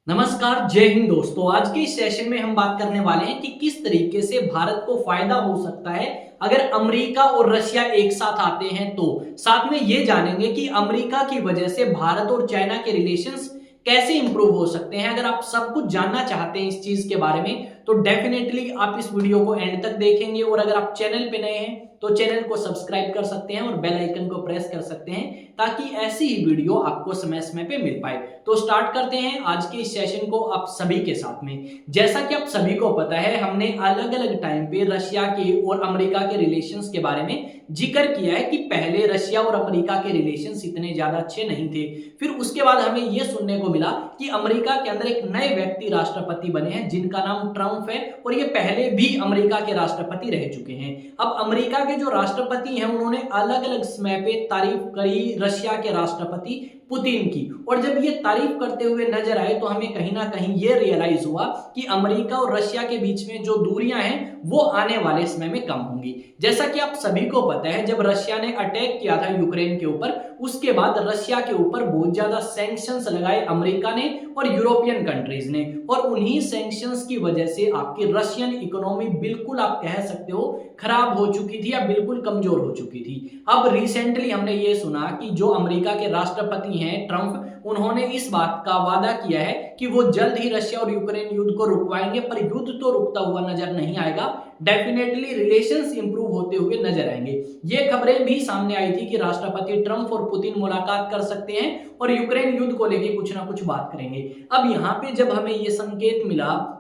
नमस्कार, जय हिंद दोस्तों। आज के इस सेशन में हम बात करने वाले हैं कि किस तरीके से भारत को फायदा हो सकता है अगर अमेरिका और रशिया एक साथ आते हैं। तो साथ में ये जानेंगे कि अमेरिका की वजह से भारत और चाइना के रिलेशंस कैसे इंप्रूव हो सकते हैं। अगर आप सब कुछ जानना चाहते हैं इस चीज के बारे में तो डेफिनेटली आप इस वीडियो को एंड तक देखेंगे, और अगर आप चैनल पे नए हैं तो चैनल को सब्सक्राइब कर सकते हैं और बेल आइकन को प्रेस कर सकते हैं ताकि ऐसी ही वीडियो आपको समय समय पे मिल पाए। तो स्टार्ट करते हैं आज के इस सेशन को आप सभी के साथ में। जैसा कि आप सभी को पता है, हमने अलग अलग टाइम पे रशिया के और अमेरिका के रिलेशंस के बारे में जिक्र किया है कि पहले रशिया और अमेरिका के रिलेशंस इतने ज्यादा अच्छे नहीं थे। फिर उसके बाद हमें यह सुनने को मिला कि अमेरिका के अंदर एक नए व्यक्ति राष्ट्रपति बने हैं जिनका नाम ट्रंप है, और ये पहले भी अमेरिका के राष्ट्रपति रह चुके हैं। अब अमेरिका के जो राष्ट्रपति हैं उन्होंने अलग अलग समय पे तारीफ करी रशिया के राष्ट्रपति पुतिन की, और जब ये तारीफ करते हुए नजर आए तो हमें कहीं ना कहीं ये रियलाइज हुआ कि अमेरिका और रशिया के बीच में जो दूरियां हैं वो आने वाले समय में कम होंगी। जैसा कि आप सभी को पता है, जब रशिया ने अटैक किया था यूक्रेन के ऊपर, उसके बाद रशिया के ऊपर बहुत ज्यादा सैंक्शंस लगाए अमेरिका ने और यूरोपियन कंट्रीज ने, और उन्हीं सैंक्शंस की वजह से आपकी रशियन इकोनॉमी बिल्कुल आप कह सकते हो खराब हो चुकी थी या बिल्कुल कमजोर हो चुकी थी। अब रिसेंटली हमने ये सुना कि जो अमेरिका के राष्ट्रपति हैं ट्रंप, उन्होंने इस बात का वादा किया है कि वो जल्द ही रशिया और यूक्रेन युद्ध को रुकवाएंगे, पर युद्ध तो रुकता हुआ नजर नहीं आएगा, डेफिनेटली रिलेशंस इंप्रूव होते हुए नजर आएंगे। ये खबरें भी सामने आई थी कि राष्ट्रपति ट्रंप और पुतिन मुलाकात कर सकते हैं और यूक्रेन युद्ध को लेकर कुछ ना कुछ बात करेंगे। अब यहाँ पे जब हमें ये संकेत मिला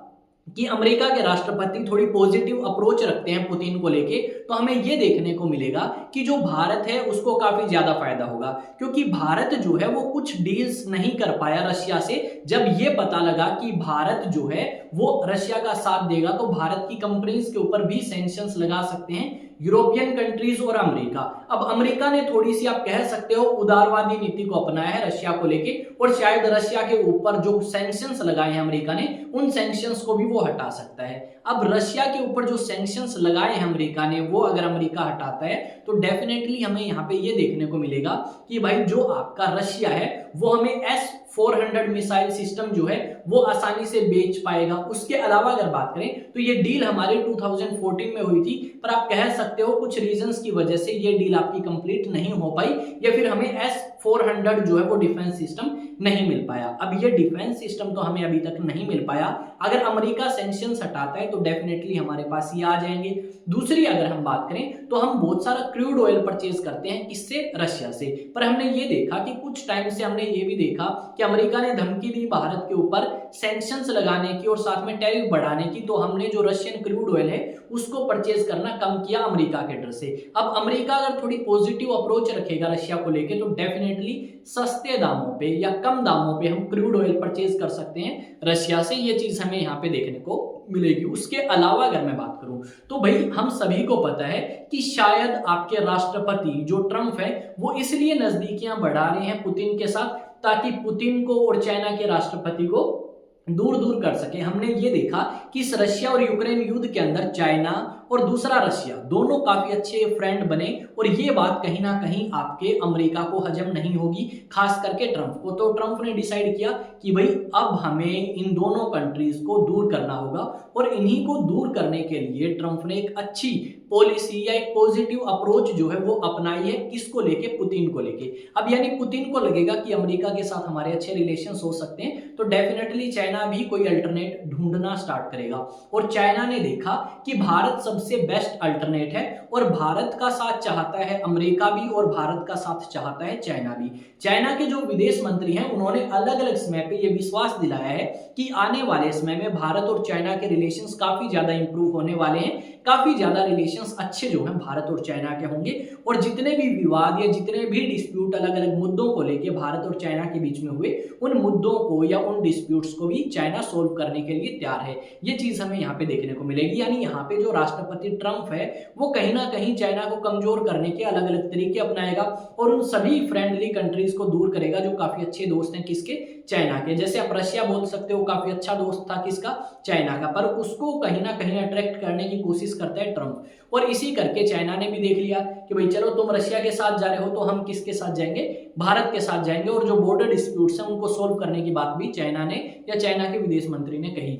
कि अमेरिका के राष्ट्रपति थोड़ी पॉजिटिव अप्रोच रखते हैं पुतिन को लेके, तो हमें यह देखने को मिलेगा कि जो भारत है उसको काफी ज्यादा फायदा होगा, क्योंकि भारत जो है वो कुछ डील्स नहीं कर पाया रशिया से। जब ये पता लगा कि भारत जो है वो रशिया का साथ देगा तो भारत की कंपनीज के ऊपर भी सैंक्शंस लगा सकते हैं यूरोपियन कंट्रीज और अमेरिका। अब अमेरिका ने थोड़ी सी आप कह सकते हो उदारवादी नीति को अपनाया है रशिया को लेके, और शायद रशिया के ऊपर जो सैंक्शंस लगाए हैं अमेरिका ने, उन सैंक्शंस को भी वो हटा सकता है। अब रशिया के ऊपर जो सैंक्शंस लगाए हैं अमेरिका ने, वो अगर अमेरिका हटाता है तो डेफिनेटली हमें यहाँ पे ये देखने को मिलेगा कि भाई जो आपका रशिया है वो हमें S-400 मिसाइल सिस्टम जो है वो आसानी से बेच पाएगा। उसके अलावा अगर बात करें तो ये डील हमारे 2014 में हुई थी, पर आप कह सकते हो कुछ रीजंस की वजह से ये डील आपकी कंप्लीट नहीं हो पाई, या फिर हमें S-400 जो है वो डिफेंस सिस्टम नहीं मिल पाया। अब ये डिफेंस सिस्टम तो हमें अभी तक नहीं मिल पाया। अगर अमेरिका सैंक्शंस हटाता है तो डेफिनेटली हमारे पास ये आ जाएंगे। दूसरी अगर हम बात करें तो हम बहुत सारा क्रूड ऑयल परचेज करते हैं किससे, रशिया से, पर हमने ये देखा कि कुछ टाइम से हमने ये भी देखा कि अमेरिका ने धमकी दी भारत के ऊपर सैंक्शंस लगाने की और साथ में टैरिफ बढ़ाने की, तो हमने जो रशियन क्रूड ऑयल है उसको परचेज करना कम किया अमेरिका के डर से। अब अमेरिका अगर थोड़ी पॉजिटिव अप्रोच रखेगा रशिया को लेके तो डेफिनेटली सस्ते दामों पे या कम दामों पे हम क्रूड ऑयल परचेज कर सकते हैं रशिया से। ये चीज हमें यहाँ पे देखने को मिलेगी। उसके अलावा अगर मैं बात करूं तो भाई हम सभी को पता है कि शायद आपके राष्ट्रपति जो ट्रंप है वो इसलिए नजदीकियां बढ़ा रहे हैं पुतिन के साथ ताकि पुतिन को और चाइना के राष्ट्रपति को दूर दूर कर सके। हमने ये देखा कि इस रशिया और यूक्रेन युद्ध के अंदर चाइना और दूसरा रशिया दोनों काफी अच्छे फ्रेंड बने, और ये बात कहीं ना कहीं आपके अमेरिका को हजम नहीं होगी, खास करके ट्रंप को। तो ट्रंप ने डिसाइड किया कि भाई अब हमें इन दोनों कंट्रीज को दूर करना होगा, और इन्हीं को दूर करने के लिए ट्रंप ने एक अच्छी पॉलिसी या एक पॉजिटिव अप्रोच जो है वो अपनाई है। किसको लेके, पुतिन को लेके। अब यानी पुतिन को लगेगा कि अमेरिका के साथ हमारे अच्छे रिलेशंस हो सकते हैं, तो डेफिनेटली चाइना भी कोई अल्टरनेट ढूंढना स्टार्ट करेगा। और चाइना ने देखा कि भारत सबसे बेस्ट अल्टरनेट है, और भारत का साथ चाहता है अमेरिका भी, और भारत का साथ चाहता है चाइना भी। चाइना के जो विदेश मंत्री हैं उन्होंने अलग अलग समय पे ये विश्वास दिलाया है कि आने वाले समय में भारत और चाइना के रिलेशंस काफी ज्यादा इंप्रूव होने वाले हैं, काफी ज्यादा रिलेशंस अच्छे जो हैं भारत और चाइना के होंगे, और जितने भी विवाद या जितने भी डिस्प्यूट अलग अलग मुद्दों को लेके भारत और चाइना के बीच में हुए, उन मुद्दों को या उन डिस्प्यूट्स को भी चाइना सोल्व करने के लिए तैयार है। ये चीज हमें यहाँ पे देखने को मिलेगी। यानी यहाँ पे जो राष्ट्रपति ट्रंप है वो कहीं ना कहीं चाइना को कमजोर करने के अलग अलग तरीके अपनाएगा, और उन सभी फ्रेंडली कंट्रीज को दूर करेगा जो काफी अच्छे दोस्त हैं किसके, चाइना के। जैसे आप रशिया बोल सकते हो काफी अच्छा दोस्त था किसका, चाइना का, पर उसको कहीं ना कहीं अट्रैक्ट करने की कोशिश करता है ट्रंप। और इसी करके चाइना ने भी देख लिया कि भाई चलो तुम रशिया के साथ जा रहे हो तो हम किसके साथ जाएंगे, भारत के साथ जाएंगे, और जो बॉर्डर डिस्प्यूट्स हैं उनको सोल्व करने की बात भी चाइना ने या चाइना के विदेश मंत्री ने कही।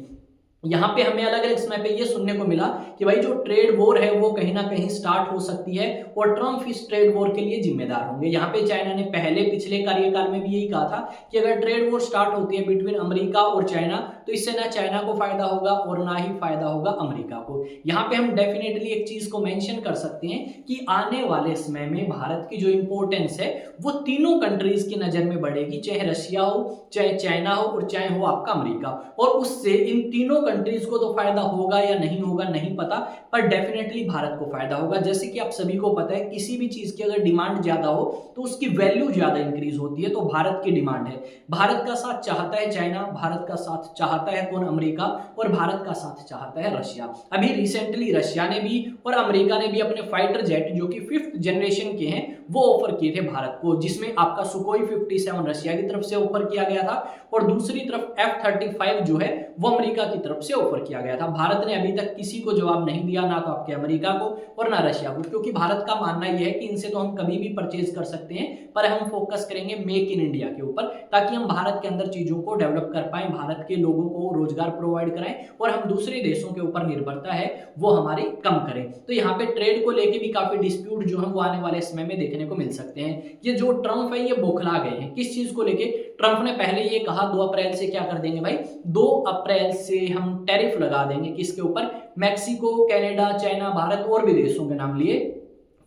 यहाँ पे हमें अलग अलग समय पे ये सुनने को मिला कि भाई जो ट्रेड वॉर है वो कहीं ना कहीं स्टार्ट हो सकती है और ट्रंप इस ट्रेड वॉर के लिए जिम्मेदार होंगे। यहाँ पे चाइना ने पहले पिछले कार्यकाल में भी यही कहा था कि अगर ट्रेड वॉर स्टार्ट होती है बिटवीन अमेरिका और चाइना तो इससे ना चाइना को फायदा होगा और ना ही फायदा होगा अमेरिका को। यहाँ पे हम डेफिनेटली एक चीज को मेंशन कर सकते हैं कि आने वाले समय में भारत की जो इंपॉर्टेंस है वो तीनों कंट्रीज की नजर में बढ़ेगी, चाहे रशिया हो, चाहे चाइना हो और चाहे हो आपका अमेरिका। और उससे इन तीनों कंट्रीज को तो फायदा होगा या नहीं होगा नहीं पता, पर डेफिनेटली भारत को फायदा होगा। जैसे कि आप सभी को पता है किसी भी चीज की अगर डिमांड ज्यादा हो तो उसकी वैल्यू ज्यादा इंक्रीज होती है। तो भारत की डिमांड है, भारत का साथ चाहता है चाइना, भारत का साथ चाहता है कौन, अमेरिका, और भारत का साथ चाहता है रशिया। अभी रिसेंटली रशिया ने भी और अमेरिका ने भी अपने फाइटर जेट जो कि 5th जनरेशन के हैं वो ऑफर किए थे भारत को, जिसमें आपका सुकोई 57 रशिया की तरफ से ऑफर किया गया था और दूसरी तरफ F-35 जो है वो अमेरिका की तरफ से ऑफर किया गया था। भारत ने अभी तक किसी को जवाब नहीं दिया, ना तो आपके अमेरिका को और ना रशिया को, क्योंकि भारत का मानना यह है कि इनसे तो हम कभी भी परचेज कर सकते हैं, पर हम फोकस करेंगे मेक इन इंडिया के ऊपर, ताकि हम भारत के अंदर चीजों को डेवलप कर पाए, भारत के लोगों को रोजगार प्रोवाइड कराएं और हम दूसरे देशों के ऊपर निर्भरता है वो हमारी कम करें। तो यहाँ पे ट्रेड को लेके भी काफी डिस्प्यूट जो है वो आने वाले समय में देखने को मिल सकते हैं। ये जो ट्रंप है ये बौखला गए हैं किस चीज को लेके। ट्रंप ने पहले ये कहा 2 अप्रैल से क्या कर देंगे भाई, 2 अप्रैल से हम टैरिफ लगा देंगे किसके ऊपर, मैक्सिको, कनाडा, चाइना, भारत और भी देशों के नाम लिए।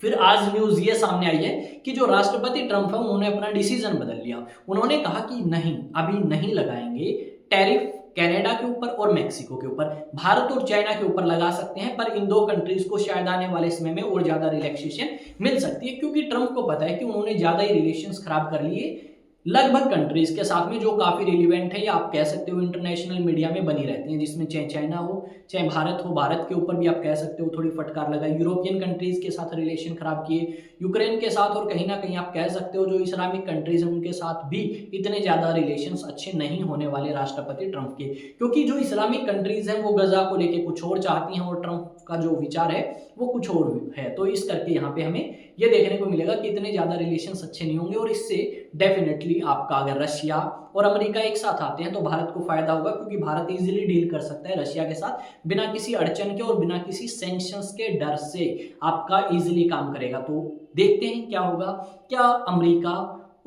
फिर आज न्यूज ये सामने आई है कि जो राष्ट्रपति ट्रंप है उन्होंने अपना डिसीजन बदल लिया। उन्होंने कहा कि नहीं, अभी नहीं लगाएंगे टैरिफ, कनाडा के ऊपर और मैक्सिको के ऊपर, भारत और चाइना के ऊपर लगा सकते हैं, पर इन 2 कंट्रीज को शायद आने वाले समय में और ज्यादा रिलैक्सेशन मिल सकती है, क्योंकि ट्रंप को पता है कि उन्होंने ज्यादा ही रिलेशंस खराब कर लिए लगभग कंट्रीज के साथ में जो काफी रिलीवेंट है या आप कह सकते हो इंटरनेशनल मीडिया में बनी रहती हैं, जिसमें चाहे चाइना हो चाहे भारत हो। भारत के ऊपर भी आप कह सकते हो थोड़ी फटकार लगाई, यूरोपियन कंट्रीज के साथ रिलेशन खराब किए, यूक्रेन के साथ, और कहीं ना कहीं आप कह सकते हो जो इस्लामिक कंट्रीज हैं उनके साथ भी इतने ज्यादा रिलेशंस अच्छे नहीं होने वाले राष्ट्रपति ट्रंप के, क्योंकि जो इस्लामिक कंट्रीज हैं वो गजा को लेके कुछ और चाहती हैं और ट्रंप का जो विचार है वो कुछ और है। तो इस करके यहाँ पे हमें ये देखने को मिलेगा कि इतने ज्यादा रिलेशंस अच्छे नहीं होंगे, और इससे डेफिनेटली आपका अगर रशिया और अमेरिका एक साथ आते हैं तो भारत को फायदा होगा, क्योंकि भारत इजीली डील कर सकता है रशिया के साथ बिना किसी अड़चन के और बिना किसी सैंक्शंस के डर से आपका इजीली काम करेगा। तो देखते हैं क्या होगा, क्या अमेरिका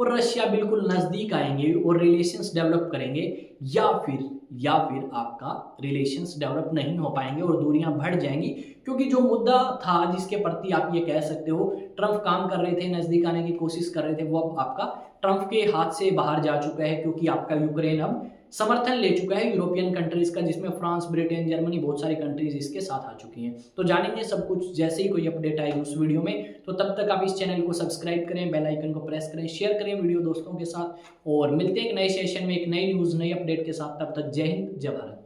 और रशिया बिल्कुल नजदीक आएंगे और रिलेशंस डेवलप करेंगे, या फिर आपका रिलेशंस डेवलप नहीं हो पाएंगे और दूरियां बढ़ जाएंगी। क्योंकि जो मुद्दा था जिसके प्रति आप ये कह सकते हो ट्रंप काम कर रहे थे, नजदीक आने की कोशिश कर रहे थे, वो अब आपका ट्रंप के हाथ से बाहर जा चुका है, क्योंकि आपका यूक्रेन अब समर्थन ले चुका है यूरोपियन कंट्रीज का, जिसमें फ्रांस, ब्रिटेन, जर्मनी, बहुत सारी कंट्रीज इसके साथ आ चुकी हैं। तो जानेंगे सब कुछ जैसे ही कोई अपडेट आएगी उस वीडियो में। तो तब तक आप इस चैनल को सब्सक्राइब करें, बेल आइकन को प्रेस करें, शेयर करें वीडियो दोस्तों के साथ, और मिलते हैं एक नए सेशन में एक नई न्यूज, नई अपडेट के साथ। तब तक जय हिंद, जय भारत।